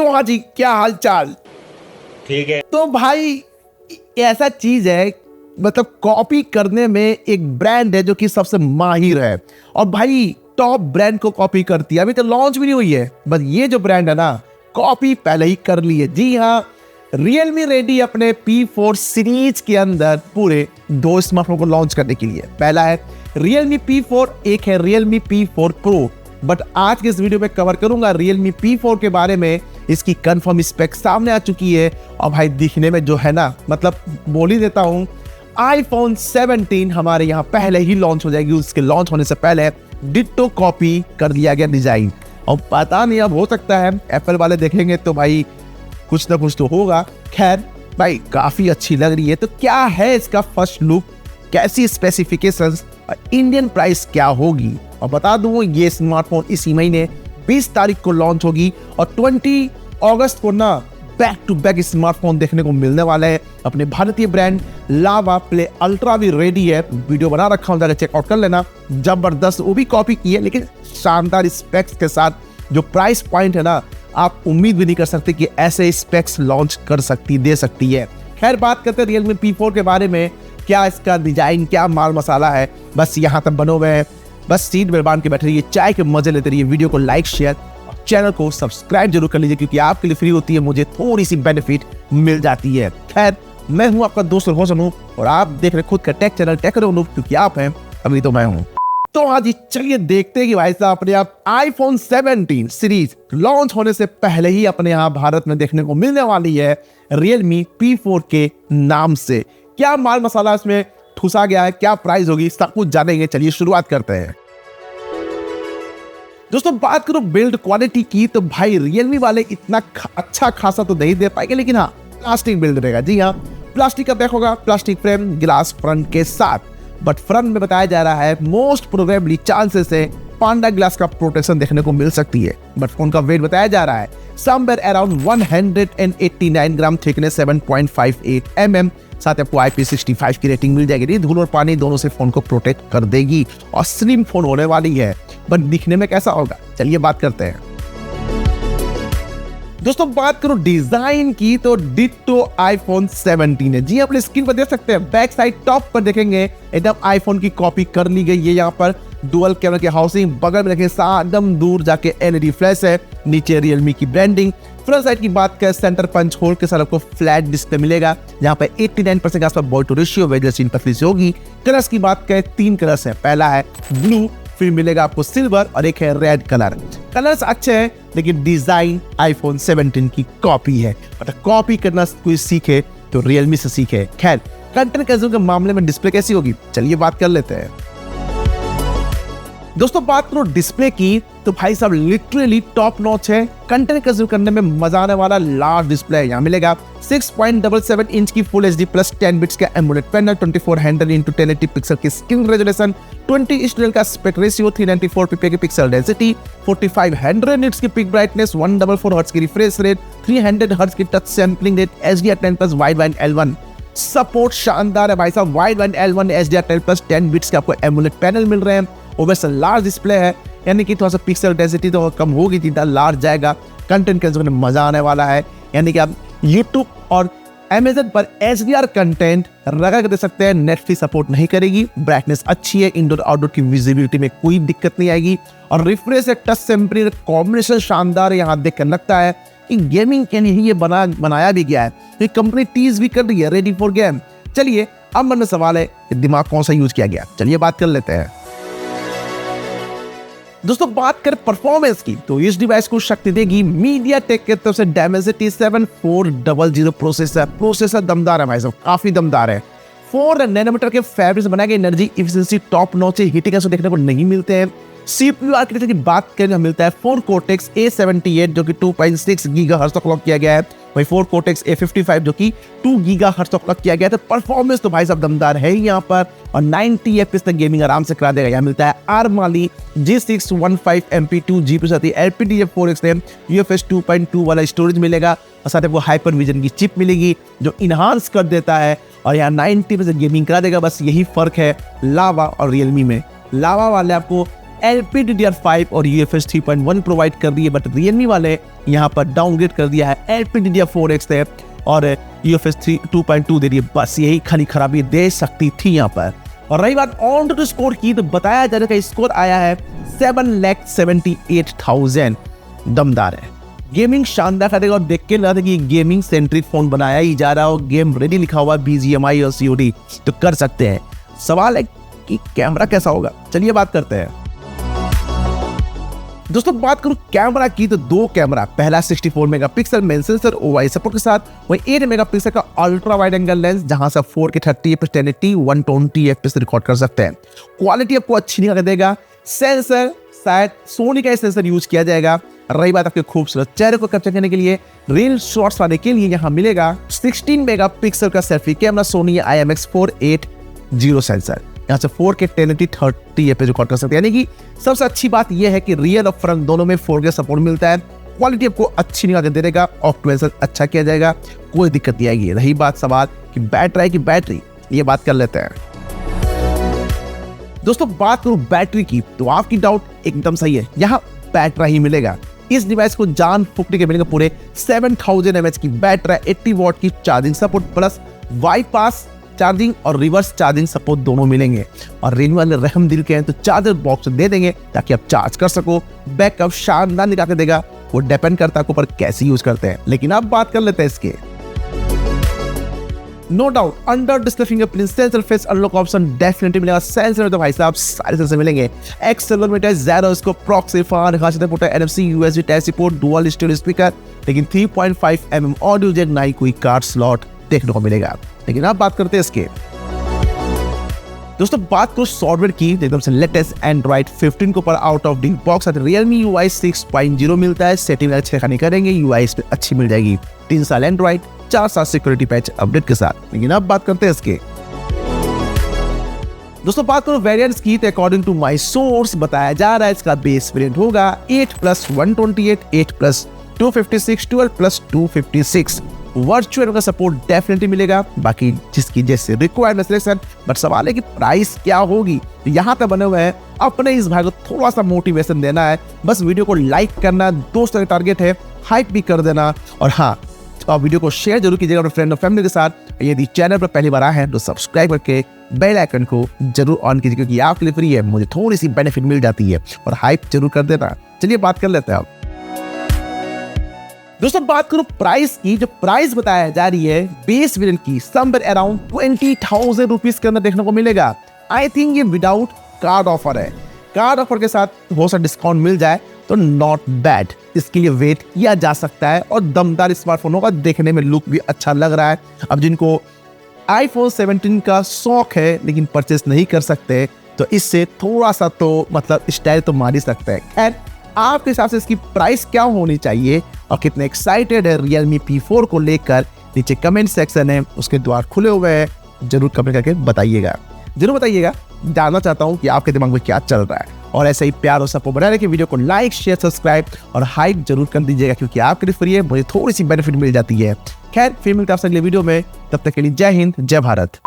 तो हाँ जी, क्या हाल चाल। ठीक है। तो भाई ऐसा चीज है, मतलब कॉपी करने में एक ब्रांड है जो कि सबसे माहिर है और भाई टॉप ब्रांड को कॉपी करती है। अभी तो लॉन्च भी नहीं हुई है, बस ये जो ब्रांड है ना, कॉपी पहले ही कर ली है। जी हाँ, Realme रेडी अपने P4 सीरीज के अंदर पूरे 2 स्मार्टफोन को लॉन्च करने के लिए। पहला है Realme P4, एक है Realme P4 Pro। बट आज के इस वीडियो में कवर करूंगा Realme P4 के बारे में। इसकी कंफर्म स्पेक सामने आ चुकी है और भाई दिखने में जो है ना, मतलब बोल ही देता हूं, iPhone 17 हमारे यहाँ पहले ही लॉन्च हो जाएगी। उसके लॉन्च होने से पहले डिट्टो कॉपी कर दिया गया डिजाइन। और पता नहीं, अब हो सकता है एप्पल वाले देखेंगे तो भाई कुछ ना कुछ तो होगा। खैर भाई काफी अच्छी लग रही है। तो क्या है इसका फर्स्ट लुक, कैसी स्पेसिफिकेशंस और इंडियन प्राइस क्या होगी। और बता दूं, ये स्मार्टफोन इसी महीने 20 तारीख को लॉन्च होगी और 20 अगस्त को ना बैक टू बैक स्मार्टफोन देखने को मिलने वाला है। अपने भारतीय ब्रांड लावा प्ले अल्ट्रा भी रेडी है, वीडियो बना रखा हूं, जाकर चेकआउट कर लेना। जबरदस्त, वो भी कॉपी की है लेकिन शानदार स्पेक्स के साथ। जो प्राइस पॉइंट है ना, आप उम्मीद भी नहीं कर सकते कि ऐसे स्पेक्स लॉन्च कर सकती, दे सकती है। खैर बात करते हैं Realme P4 के बारे में। क्या इसका डिजाइन, क्या माल मसाला है, बस यहाँ तक बनो हुए हैं। बस सीट में बांध के बैठे रहिए, चाय के मजे लेते रहिए। वीडियो को लाइक शेयर और चैनल को सब्सक्राइब जरूर कर लीजिए, क्योंकि आपके लिए फ्री होती है, मुझे थोड़ी सी बेनिफिट मिल जाती है। खैर मैं हूँ आपका दोस्त रोशन हूँ और आप देख रहे खुद का टेक चैनल टेक अनूप, क्योंकि आप हैं अभी तो मैं हूँ। तो हाँ जी, चलिए देखते हैं कि भाई साहब अपने आप iPhone 17 सीरीज लॉन्च होने से पहले ही अपने यहाँ भारत में देखने को मिलने वाली है Realme P4 के नाम से। क्या माल मसाला इसमें ठुसा गया है, क्या प्राइस होगी, सब कुछ जानेंगे। चलिए शुरुआत करते हैं। दोस्तों बात करो बिल्ड क्वालिटी की, तो भाई Realme वाले इतना अच्छा खासा तो नहीं दे पाएंगे, लेकिन हाँ प्लास्टिक बिल्ड रहेगा। जी हाँ, प्लास्टिक का बैक होगा, प्लास्टिक फ्रेम, गिलास फ्रंट के साथ। बट फ्रंट में बताया जा रहा है मोस्ट प्रोबेबली चांसेस है पांडा ग्लास का प्रोटेक्शन देखने को मिल सकती है। बट फोन का वेट बताया जा रहा है समवेयर अराउंड 189 ग्राम, थिकनेस 7.58 mm। साथ आपको IP65 की रेटिंग मिल जाएगी। धूल और पानी दोनों से फोन को प्रोटेक्ट कर देगी और स्लिम फोन होने वाली है। बट दिखने में कैसा होगा, चलिए बात करते हैं। दोस्तों बात करो डिजाइन की, तो डिट्टो iPhone 17 है। जी अपने स्क्रीन पर देख सकते हैं, बैक साइड टॉप पर देखेंगे एकदम आईफोन की कॉपी कर ली गई है। यहाँ पर डुअल कैमरा की हाउसिंग, बगल में देखें एकदम दूर जाके LED फ्लैश है, नीचे Realme की ब्रांडिंग। फ्रंट साइड की बात करें, सेंटर पंच होल के साथ आपको फ्लैट डिस्प्ले मिलेगा, जहाँ पर 89% के आसपास बॉय टू रेशियो वेजर पतली से होगी। कलर्स की बात करें, 3 कलर्स है। पहला है ब्लू, फिर मिलेगा आपको सिल्वर और एक है रेड कलर। कलर्स अच्छे हैं लेकिन डिजाइन iPhone 17 की कॉपी है। मतलब कॉपी करना कोई सीखे तो Realme से सीखे। खैर कंटेंट कंज्यूम के मामले में डिस्प्ले कैसी होगी, चलिए बात कर लेते हैं। दोस्तों बात करो डिस्प्ले की, तो भाई साहब लिटरली टॉप नॉच है। कंटेंट कंज्यूम करने में मजा आने वाला लार्ज डिस्प्ले यहाँ मिलेगा। 6.77 इंच की फुल HD प्लस 10 बिट्स का एमोलेड पैनल, 2400x1080 पिक्सल की स्क्रीन रेजोल्यूशन, 20:1 का एस्पेक्ट रेशियो, 394 ppi की पिक्सल डेंसिटी, 4500 निट्स की पिक ब्राइटनेस, 144 हर्ट्ज की रिफ्रेश रेट, 300 हर्ट्ज की touch sampling rate, HDR10 plus wide band L1 support शानदार है भाई साहब। Wide band L1 HDR10 plus 10 bits के आपको एमोलेड पैनल मिल रहे हैं। ओवरऑल लार्ज डिस्प्ले है, यानी कि थोड़ा सा पिक्सल डेंसिटी तो कम होगी, जितना लार्ज जाएगा कंटेंट कंज्यूम में मजा आने वाला है। यानी कि आप YouTube और Amazon पर HDR कंटेंट रगा कर दे सकते हैं। नेटफ्लिक्स सपोर्ट नहीं करेगी। ब्राइटनेस अच्छी है, इंडोर आउटडोर की विजिबिलिटी में कोई दिक्कत नहीं आएगी और रिफ्रेश या टच सैंपलिंग कॉम्बिनेशन शानदार है। यहाँ देख कर लगता है कि गेमिंग के लिए ही ये बनाया भी गया है। तो कंपनी टीज भी कर रही है, रेडी फॉर गेम। चलिए अब मन में सवाल है कि दिमाग कौन सा यूज किया गया, चलिए बात कर लेते हैं। दोस्तों बात करें परफॉर्मेंस की, तो इस डिवाइस को शक्ति देगी MediaTek की तरफ से Dimensity 7400 प्रोसेसर दमदार है भाई साहब, काफी दमदार है। 4 नैनोमीटर के फैब्रिक से बनाई गई एनर्जी एफिशिएंसी टॉप नॉच है। हीटिंग ऐसे देखने को नहीं मिलते हैं। CPU आर्किटेक्चर की बात करें, मिलता है 4 Cortex A78 जो कि 2.6 गीगाहर्ट्ज तक क्लॉक किया गया है, वही 4 Cortex A55 जो कि 2 गीगाहर्ट्ज तक क्लॉक किया गया है। तो परफॉर्मेंस तो भाई साहब दमदार है ही यहाँ पर, और 90 FPS तक गेमिंग आराम से करा देगा। यहाँ मिलता है ARM वाली G615 MP2 GPU साथ ही LPDDR4X रैम, UFS 2.2 वाला स्टोरेज मिलेगा और साथ ही आपको हाइपर विजन की चिप मिलेगी जो इनहांस कर देता है और यहाँ 90% गेमिंग करा देगा। बस यही फर्क है लावा और Realme में। लावा वाले आपको LPDDR5 और UFS 3.1 प्रोवाइड कर दी है, बट Realme वाले यहाँ पर डाउनग्रेड कर दिया है LPDDR4X है और UFS 2.2 दे रही है। बस यही खाली खराबी दे सकती थी यहाँ पर। और रही बात ऑन टू स्कोर की, तो बताया जा रहा है स्कोर आया है 7,78,000। दमदार है, गेमिंग शानदार करेगा और देख के लगा था कि गेमिंग सेंट्रिक फोन बनाया ही जा रहा हो, गेम रेडी लिखा हुआ BGMI और COD तो कर सकते हैं। सवाल है कि कैमरा कैसा होगा, चलिए बात करते हैं। दोस्तों बात करूं कैमरा की, तो दो कैमरा, पहला 64 megapixel main sensor OIS support के साथ, वही 8 मेगापिक्सल का अल्ट्रा वाइड एंगल लेंस जहां से 4K 30fps 1080 120 fps रिकॉर्ड कर सकते हैं। क्वालिटी आपको अच्छी निकाल देगा। सेंसर शायद सोनी का सेंसर यूज किया जाएगा। रही बात आपके खूबसूरत चेहरे को कैप्चर करने के लिए, रील शॉट्स लाने के लिए यहाँ मिलेगा 16 मेगापिक्सल का selfie camera Sony IMX480 sensor. यहाँ से 4K 1080 30fps रिकॉर्ड कर सकते हैं। यानी कि सबसे अच्छी बात यह है कि रियल और फ्रंट दोनों में 4K सपोर्ट मिलता है। क्वालिटी आपको अच्छी निकाल के देगा, ऑप्टिमाइजेशन अच्छा किया जाएगा, कोई दिक्कत नहीं आएगी। रही बात सवाल कि बैटरी, ये बात कर लेते हैं। दोस्तों बात करूं बैटरी की, तो आपकी डाउट एकदम सही है, यहाँ बैटरी ही मिलेगा। इस डिवाइस को जान फूकने के मिलेगा पूरे 7000 mAh की बैटरी, 80 वॉट की charging support plus bypass charging और रिवर्स चार्जिंग सपोर्ट दोनों मिलेंगे। और Realme वाले रहम दिल के हैं तो चार्जर बॉक्स दे देंगे ताकि आप चार्ज कर सको। बैकअप शानदार निकाल के देगा, वो डिपेंड करता है ऊपर कैसे यूज करते हैं। लेकिन अब बात कर लेते हैं इसके। No doubt under display fingerprint sensor face unlock option definitely मिलेगा। सेंसर में तो भाई साहब सारे सेंसर मिलेंगे। एक्सेलेरोमीटर, जायरोस्कोप, प्रॉक्सी फैन, खासियत port, NFC, USB type C port, dual stereo speaker, लेकिन 3.5mm ऑडियो जैक, ना ही कोई कार्ड स्लॉट देखने को मिलेगा। लेकिन अब बात करते हैं इसके। दोस्तों बात करो सॉफ्टवेयर की, एकदम से लेटेस्ट Android 15 को पर out of the box Realme UI 6.0 मिलता है। सेटिंग अच्छे खानी करेंगे, UI इस पे अच्छी मिल जाएगी। 3 साल Android, 4 साल सिक्योरिटी पैच अपडेट के साथ। लेकिन अब बात करते हैं इसके। दोस्तों बात करो वेरिएंट्स की, तो अकॉर्डिंग टू माय सोर्स बताया जा रहा है इसका बेस वेरिएंट होगा 8+128, 8+256, 12+256। वर्चुअल का सपोर्ट डेफिनेटली मिलेगा, बाकी जिसकी जैसे रिक्वायरमेंट सिलेक्शन। बट सवाल है कि प्राइस क्या होगी। यहाँ तक बने हुए हैं, अपने इस भाई को थोड़ा सा मोटिवेशन देना है, बस वीडियो को लाइक करना, दोस्तों का टारगेट है, हाइप भी कर देना। और हाँ, तो आप वीडियो को शेयर जरूर कीजिएगा अपने फ्रेंड और फैमिली के साथ। यदि चैनल पर पहली बार आए हैं तो सब्सक्राइब करके बेल आइकन को जरूर ऑन कीजिए, क्योंकि आपके लिए फ्री है, मुझे थोड़ी सी बेनिफिट मिल जाती है। और हाइप जरूर कर देना। चलिए बात कर लेते हैं अब। दोस्तों बात करो प्राइस की, जो प्राइस बताया जा रही है बेस वेरिएंट की समवेयर अराउंड 20,000 रुपीज के अंदर देखने को मिलेगा। आई थिंक ये विदाउट कार्ड ऑफर है। कार्ड ऑफर के साथ हो सकता डिस्काउंट मिल जाए तो नॉट बैड, इसके लिए वेट किया जा सकता है। और दमदार स्मार्टफोन होगा, देखने में लुक भी अच्छा लग रहा है। अब जिनको iPhone 17 का शौक है लेकिन परचेस नहीं कर सकते, तो इससे थोड़ा सा तो मतलब स्टाइल तो मार ही सकते हैं। खैर आपके हिसाब से इसकी प्राइस क्या होनी चाहिए और कितने एक्साइटेड है Realme P4 को लेकर, नीचे कमेंट सेक्शन है, उसके द्वार खुले हुए हैं, जरूर कमेंट करके बताइएगा। जरूर बताइएगा, जानना चाहता हूँ कि आपके दिमाग में क्या चल रहा है। और ऐसे ही प्यार और सपोर्ट बनाने के वीडियो को लाइक, शेयर, सब्सक्राइब और हाइप जरूर कर दीजिएगा, क्योंकि आपके लिए फ्री है, मुझे थोड़ी सी बेनिफिट मिल जाती है। खैर फिर मिलते हैं आपसे अगले वीडियो में, तब तक के लिए जय हिंद, जय भारत।